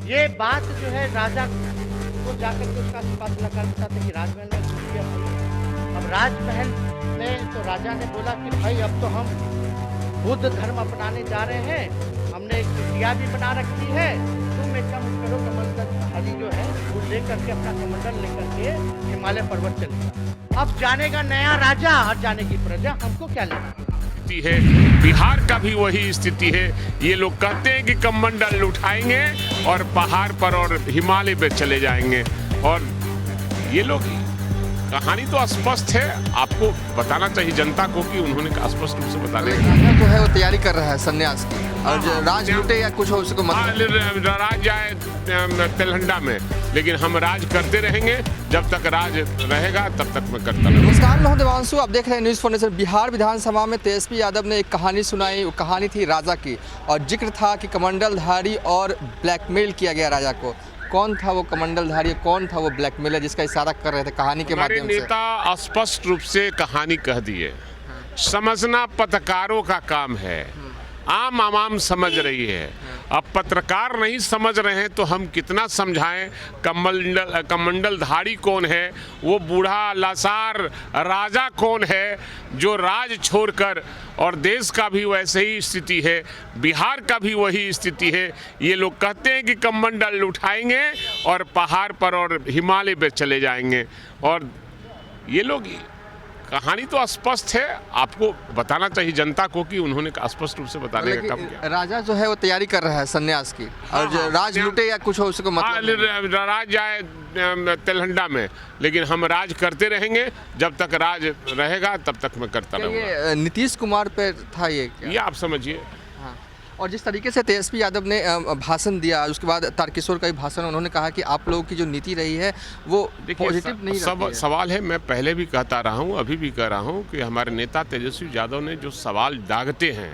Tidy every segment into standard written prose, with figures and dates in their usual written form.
ये बात जो है राजा को जाकर के उसका फैसला करता था कि राजमहल में घुस गया भाई। अब राजमहल में तो राजा ने बोला कि भाई अब तो हम बुद्ध धर्म अपनाने जा रहे हैं, हमने एक कुटिया भी बना रखी है, तुम एक काम करो, कमंडल जो है वो लेकर के अपना कमंडल लेकर के हिमालय पर्वत चले जाओ। अब जानेगा नया राजा और जानेगी प्रजा, हमको क्या लेना है। बिहार का भी वही स्थिति है। ये लोग कहते हैं कि कमंडल उठाएंगे और पहाड़ पर और हिमालय पे चले जाएंगे, और ये लोग कहानी तो स्पष्ट है, आपको बताना चाहिए जनता को कि उन्होंने स्पष्ट रूप से बता दिया। राजा जो है वो तैयारी कर रहा है संन्यास की, और राज लूटे या कुछ हो उसको राज जाए तेलहंडा में, लेकिन हम राज करते रहेंगे जब तक राज रहेगा, तब तक मैं करता रहूँगा। नमस्कार, मैं हूं देवांशु, आप देख रहे हैं न्यूज़ फॉर नेशन। बिहार विधानसभा में तेजस्वी यादव ने एक कहानी सुनाई। वो कहानी थी राजा की, और जिक्र था कि कमंडलधारी और ब्लैकमेल किया गया राजा को। कौन था वो कमंडलधारी, कौन था वो ब्लैकमेलर जिसका इशारा कर रहे थे कहानी के माध्यम से? नेता स्पष्ट रूप से कहानी कह दिए। समझना पत्रकारों का काम है, आम आवाम समझ रही है। अब पत्रकार नहीं समझ रहे हैं तो हम कितना समझाएं? कमंडलधारी कौन है? वो बूढ़ा लाचार राजा कौन है जो राज छोड़कर, और देश का भी वैसे ही स्थिति है, बिहार का भी वही स्थिति है। ये लोग कहते हैं कि कमंडल उठाएंगे और पहाड़ पर और हिमालय पे चले जाएंगे, और ये लोग कहानी तो स्पष्ट है, आपको बताना चाहिए जनता को कि उन्होंने स्पष्ट रूप से बताने का काम किया। राजा जो है वो तैयारी कर रहा है संन्यास की, और राज लूटे या कुछ हो उसको राज जाए तेलहंडा में, लेकिन हम राज करते रहेंगे जब तक राज रहेगा, तब तक मैं करता रहूँगा। नीतीश कुमार पे था ये आप समझिए। और जिस तरीके से तेजस्वी यादव ने भाषण दिया, उसके बाद तारकिशोर का भी भाषण, उन्होंने कहा कि आप लोगों की जो नीति रही है वो पॉजिटिव नहीं रही है। सवाल है, मैं पहले भी कहता रहा हूँ, अभी भी कह रहा हूँ कि हमारे नेता तेजस्वी यादव ने जो सवाल दागते हैं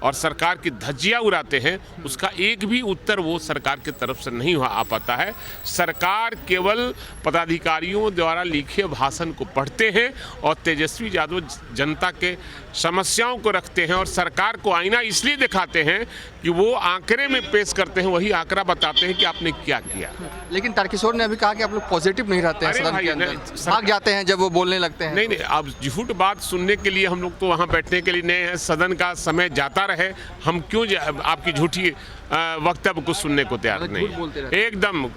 और सरकार की धज्जियां उड़ाते हैं, उसका एक भी उत्तर वो सरकार की तरफ से नहीं आ पाता है। सरकार केवल पदाधिकारियों द्वारा लिखे भाषण को पढ़ते हैं, और तेजस्वी यादव जनता के समस्याओं को रखते हैं और सरकार को आईना इसलिए दिखाते हैं कि वो आंकड़े में पेश करते हैं, वही आंकड़ा बताते हैं कि आपने क्या किया। लेकिन तारकिशोर ने अभी कहा कि आप लोग पॉजिटिव नहीं रहते हैं, सदन के अंदर भाग जाते हैं जब वो बोलने लगते हैं। नहीं, अब झूठ बात सुनने के लिए हम लोग तो वहाँ बैठने के लिए नहीं है। सदन का समय जाता रहे, हम क्यों आपकी झूठी वक्तव्य को सुनने को तैयार नहीं, एकदम।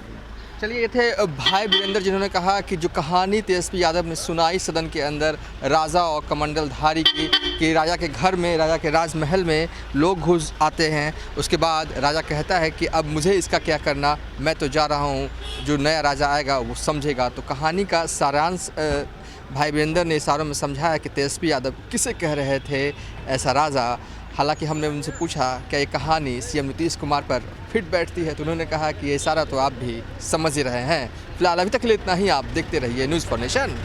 चलिए, ये थे भाई वीरेंद्र, जिन्होंने कहा कि जो कहानी तेजस्वी यादव ने सुनाई सदन के अंदर राजा और कमंडलधारी की, कि राजा के घर में, राजा के राजमहल में लोग घुस आते हैं, उसके बाद राजा कहता है कि अब मुझे इसका क्या करना, मैं तो जा रहा हूँ, जो नया राजा आएगा वो समझेगा। तो कहानी का सारांश भाई वीरेंद्र ने इशारों में समझाया कि तेजस्वी यादव किसे कह रहे थे ऐसा राजा। हालांकि हमने उनसे पूछा क्या ये कहानी सीएम नीतीश कुमार पर फिट बैठती है, तो उन्होंने कहा कि ये इशारा तो आप भी समझ ही रहे हैं। फिलहाल अभी तक के लिए इतना ही। आप देखते रहिए न्यूज़ फॉर नेशन।